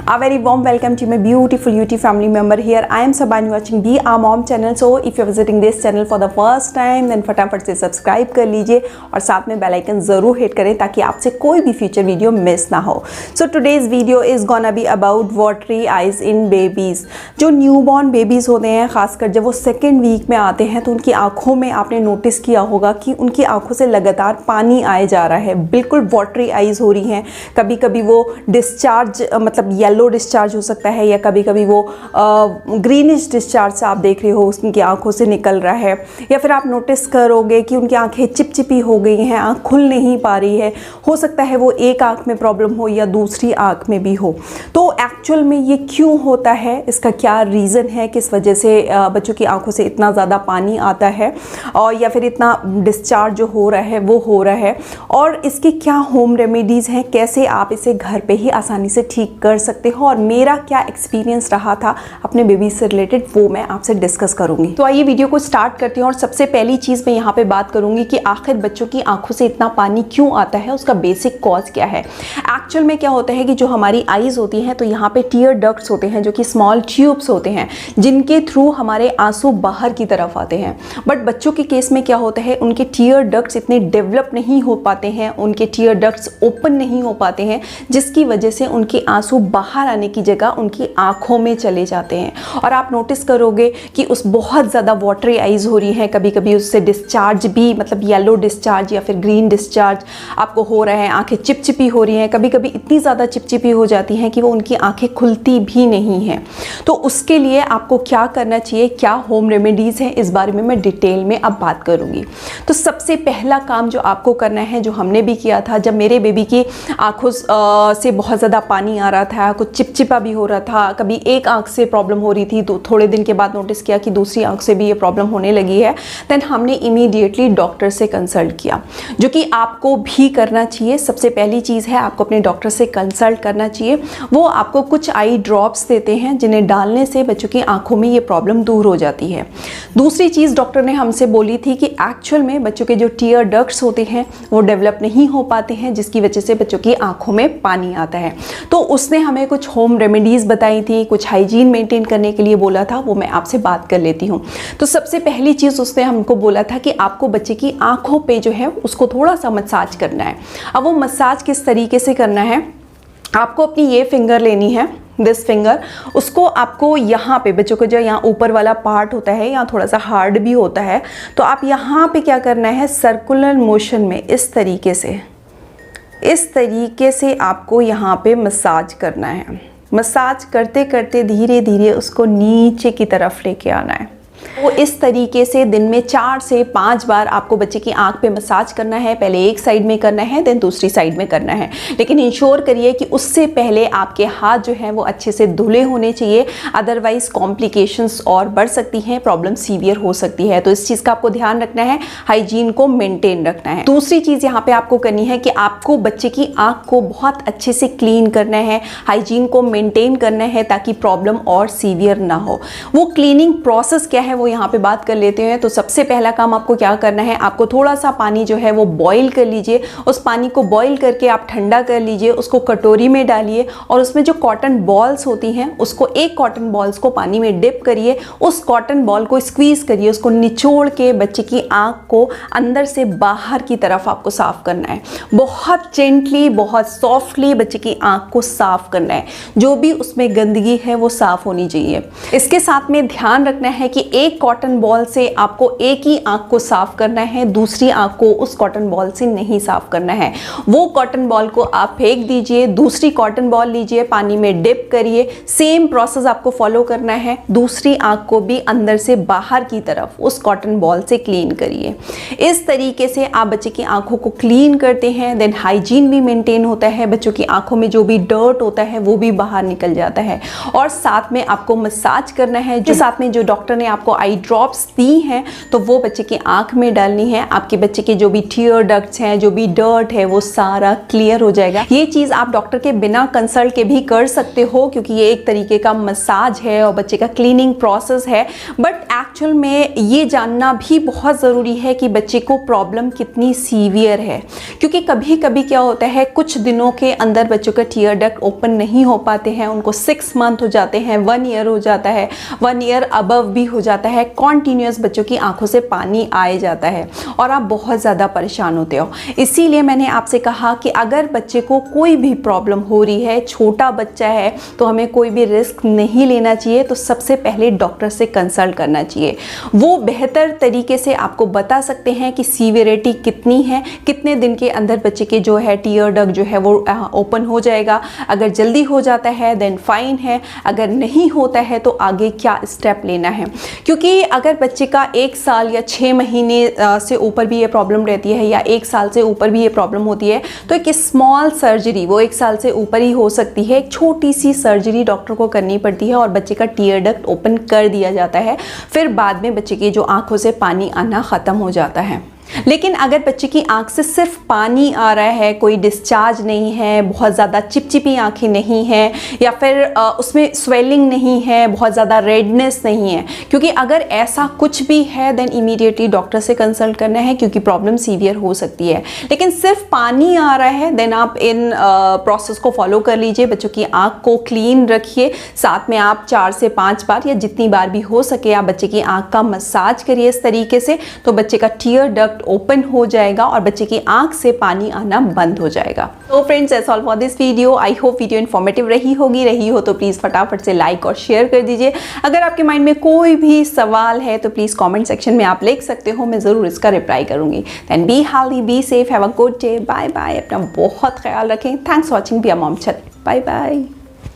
A very warm welcome to my beautiful YouTube family member here. I am Sabani watching Be Our Mom channel. So if you are visiting this channel for the first time then फटाफट से subscribe कर लीजिए और साथ में bell icon ज़रूर hit करें ताकि आपसे कोई भी फ्यूचर वीडियो मिस ना हो. So today's video is gonna be about watery eyes in babies. जो न्यूबॉर्न बेबीज़ होते हैं, ख़ासकर जब वो सेकेंड वीक में आते हैं तो उनकी आँखों में आपने नोटिस किया होगा कि उनकी आँखों से लगातार पानी आए जा रहा है, बिल्कुल वाटरी आइज़ हो रही हैं. कभी कभी वो डिस्चार्ज मतलब येलो डिस्चार्ज हो सकता है या कभी कभी वो ग्रीनिश डिस्चार्ज आप देख रहे हो उनकी आंखों से निकल रहा है, या फिर आप नोटिस करोगे कि उनकी आंखें चिपचिपी हो गई हैं, आंख खुल नहीं पा रही है. हो सकता है वो एक आंख में प्रॉब्लम हो या दूसरी आंख में भी हो. तो एक्चुअल में ये क्यों होता है, इसका क्या रीज़न है, किस वजह से बच्चों की आंखों से इतना ज़्यादा पानी आता है और या फिर इतना डिस्चार्ज जो हो रहा है वो हो रहा है, और इसके क्या होम रेमेडीज़ हैं, कैसे आप इसे घर पे ही आसानी से ठीक कर सकते हो, और मेरा क्या एक्सपीरियंस रहा था अपने बेबी से रिलेटेड वो मैं आपसे डिस्कस करूंगी. तो आइए वीडियो को स्टार्ट करते हैं. और सबसे पहली चीज़ मैं यहाँ पे बात करूंगी कि आखिर बच्चों की आंखों से इतना पानी क्यों आता है, उसका बेसिक कॉज क्या है. एक्चुअल में क्या होता है कि जो हमारी आईज़ होती हैं तो यहाँ पे टीयर डक्ट्स होते हैं जो कि स्मॉल ट्यूब्स होते हैं जिनके थ्रू हमारे आंसू बाहर की तरफ आते हैं. बट बच्चों के केस में क्या होता है, उनके टीयर डक्ट्स इतने डेवलप नहीं हो पाते हैं, उनके टीयर डक्ट्स ओपन नहीं हो पाते हैं, जिसकी वजह से उनके आंसू बाहर आने की जगह उनकी आंखों में चले जाते हैं. और आप नोटिस करोगे कि उस बहुत ज़्यादा वाटरी आइज़ हो रही हैं, कभी कभी उससे डिस्चार्ज भी मतलब येलो डिस्चार्ज या फिर ग्रीन डिस्चार्ज आपको हो रहा है, आंखें चिपचिपी हो रही हैं, कभी कभी इतनी ज़्यादा चिपचिपी हो जाती हैं कि वो उनकी आंखें खुलती भी नहीं हैं. तो उसके लिए आपको क्या करना चाहिए, क्या होम रेमेडीज़ हैं, इस बारे में मैं डिटेल में अब बात करूँगी. तो सबसे पहला काम जो आपको करना है, जो हमने भी किया था जब मेरे बेबी की आँखों से बहुत ज़्यादा पानी आ रहा था, कुछ चिपचिपा भी हो रहा था, कभी एक आँख से प्रॉब्लम हो रही थी तो थोड़े दिन के बाद नोटिस किया कि दूसरी आँख से भी ये प्रॉब्लम होने लगी है, देन हमने इमीडिएटली डॉक्टर से कंसल्ट किया, जो कि आपको भी करना चाहिए. सबसे पहली चीज़ है आपको अपने डॉक्टर से कंसल्ट करना चाहिए. वो आपको कुछ आई ड्रॉप्स देते हैं जिन्हें डालने से बच्चों की आँखों में ये प्रॉब्लम दूर हो जाती है. दूसरी चीज़ डॉक्टर ने हमसे बोली थी कि एक्चुअल में बच्चों के जो टीयर डक्ट्स होते हैं वो डेवलप नहीं हो पाते हैं, जिसकी वजह से बच्चों की आंखों में पानी आता है. तो उसने हमें कुछ होम रेमेडीज़ बताई थी, कुछ हाइजीन मेंटेन करने के लिए बोला था, वो मैं आपसे बात कर लेती हूँ. तो सबसे पहली चीज़ उसने हमको बोला था कि आपको बच्चे की आंखों पे जो है उसको थोड़ा सा मसाज करना है. अब वो मसाज किस तरीके से करना है, आपको अपनी ये फिंगर लेनी है, दिस फिंगर, उसको आपको यहाँ पे बच्चों को जो यहाँ ऊपर वाला पार्ट होता है यहाँ थोड़ा सा हार्ड भी होता है, तो आप यहाँ पे क्या करना है, सर्कुलर मोशन में इस तरीके से आपको यहाँ पे मसाज करना है. मसाज करते करते धीरे धीरे उसको नीचे की तरफ लेके आना है. वो इस तरीके से दिन में 4 से 5 बार आपको बच्चे की आंख पे मसाज करना है. पहले एक साइड में करना है, देन दूसरी साइड में करना है, लेकिन इंश्योर करिए कि उससे पहले आपके हाथ जो हैं वो अच्छे से धुले होने चाहिए, अदरवाइज कॉम्प्लिकेशंस और बढ़ सकती हैं, प्रॉब्लम सीवियर हो सकती है. तो इस चीज़ का आपको ध्यान रखना है, हाइजीन को मेंटेन रखना है. दूसरी चीज़ यहाँ पे आपको करनी है कि आपको बच्चे की आँख को बहुत अच्छे से क्लीन करना है, हाइजीन को मेंटेन करना है ताकि प्रॉब्लम और सीवियर ना हो. वो क्लीनिंग प्रोसेस क्या है वो यहाँ पे बात कर लेते हैं. तो सबसे पहला काम आपको क्या करना है, आपको थोड़ा सा पानी जो है वो बॉईल कर लीजिए. उस पानी को बॉईल करके आप ठंडा कर लीजिए, उसको कटोरी में डालिए और उसमें जो कॉटन बॉल्स होती हैं उसको एक कॉटन बॉल्स को पानी में डिप करिए, उस कॉटन बॉल को स्क्वीज़ करिए, उसको निचोड़ के बच्चे की आँख को अंदर से बाहर की तरफ आपको साफ़ करना है. बहुत जेंटली, बहुत सॉफ्टली बच्चे की आँख को साफ़ करना है. जो भी उसमें गंदगी है वो साफ़ होनी चाहिए. इसके साथ में ध्यान रखना है कि एक कॉटन बॉल से आपको एक ही आंख को साफ करना है, दूसरी आंख को उस कॉटन बॉल से नहीं साफ करना है. वो कॉटन बॉल को आप फेंक दीजिए, दूसरी कॉटन बॉल लीजिए, पानी में डिप करिए. सेम प्रोसेस आपको फॉलो करना है. दूसरी आंख को भी अंदर से बाहर की तरफ उस कॉटन बॉल से क्लीन करिए. इस तरीके से आप बच्चे की आंखों को क्लीन करते हैं, देन हाइजीन भी मेंटेन होता है, बच्चों की आंखों में जो भी डर्ट होता है वो भी बाहर निकल जाता है. और साथ में आपको मसाज करना है, जो साथ में जो डॉक्टर ने आपको आई ड्रॉप्स दी हैं तो वो बच्चे की आँख में डालनी है। आपके बच्चे के जो भी टीयर डक्ट्स हैं, जो भी डर्ट है, वो सारा क्लियर हो जाएगा। ये चीज़ आप डॉक्टर के बिना कंसल्ट के भी कर सकते हो, क्योंकि ये एक तरीके का मसाज है और बच्चे का क्लीनिंग प्रोसेस है। बट एक्चुअल में ये जानना भी बहुत ज़रूरी है कि बच्चे को प्रॉब्लम कितनी सीवियर है, क्योंकि कभी कभी क्या होता है, कुछ दिनों के अंदर बच्चों का टीयर डक्ट ओपन नहीं हो पाते हैं, उनको 6 मंथ हो जाते हैं, 1 ईयर हो जाता है, 1 ईयर अबव भी हो जाता है, कॉन्टीन्यूस बच्चों की आंखों से पानी आए जाता है और आप बहुत ज़्यादा परेशान होते हो। इसीलिए मैंने आपसे कहा कि अगर बच्चे को कोई भी प्रॉब्लम हो रही है, छोटा बच्चा है, तो हमें कोई भी रिस्क नहीं लेना चाहिए। तो सबसे पहले डॉक्टर से कंसल्ट करना चाहिए। वो बेहतर तरीके से आपको बता सकते हैं कि सीवियरिटी कितनी है, कितने दिन के अंदर बच्चे के जो है टीयर डक्ट जो है वो ओपन हो जाएगा। अगर जल्दी हो जाता है देन फाइन है, अगर नहीं होता है तो आगे क्या स्टेप लेना है। क्योंकि अगर बच्चे का 1 साल या 6 महीने से ऊपर भी ये प्रॉब्लम रहती है, या 1 साल से ऊपर भी ये प्रॉब्लम होती है, तो एक स्मॉल सर्जरी, वो 1 साल से ऊपर ही हो सकती है, एक छोटी सी सर्जरी डॉक्टर को करनी पड़ती है और बच्चे का टीयर डक्ट ओपन कर दिया जाता है। फिर बाद में बच्चे की जो आंखों से पानी आना ख़त्म हो जाता है। लेकिन अगर बच्चे की आंख से सिर्फ पानी आ रहा है, कोई डिस्चार्ज नहीं है, बहुत ज़्यादा चिपचिपी आंखें नहीं हैं, या फिर उसमें स्वेलिंग नहीं है, बहुत ज़्यादा रेडनेस नहीं है, क्योंकि अगर ऐसा कुछ भी है देन इमीडिएटली डॉक्टर से कंसल्ट करना है, क्योंकि प्रॉब्लम सीवियर हो सकती है। लेकिन सिर्फ पानी आ रहा है देन आप इन प्रोसेस को फॉलो कर लीजिए। बच्चों की आँख को क्लीन रखिए, साथ में आप 4 से 5 बार या जितनी बार भी हो सके आप बच्चे की आँख का मसाज करिए इस तरीके से, तो बच्चे का टीयर डक्ट ओपन हो जाएगा और बच्चे की आंख से पानी आना बंद हो जाएगा। तो friends, that's all for this video. I hope video informative रही हो तो प्लीज़ फटाफट से लाइक और शेयर कर दीजिए। अगर आपके माइंड में कोई भी सवाल है तो प्लीज़ कमेंट सेक्शन में आप लिख सकते हो, मैं ज़रूर इसका रिप्लाई करूँगी। Then be healthy, be safe, have a good day, bye bye. अपना बहुत ख्याल रखें। Thanks for watching Be A Mom channel. Bye bye.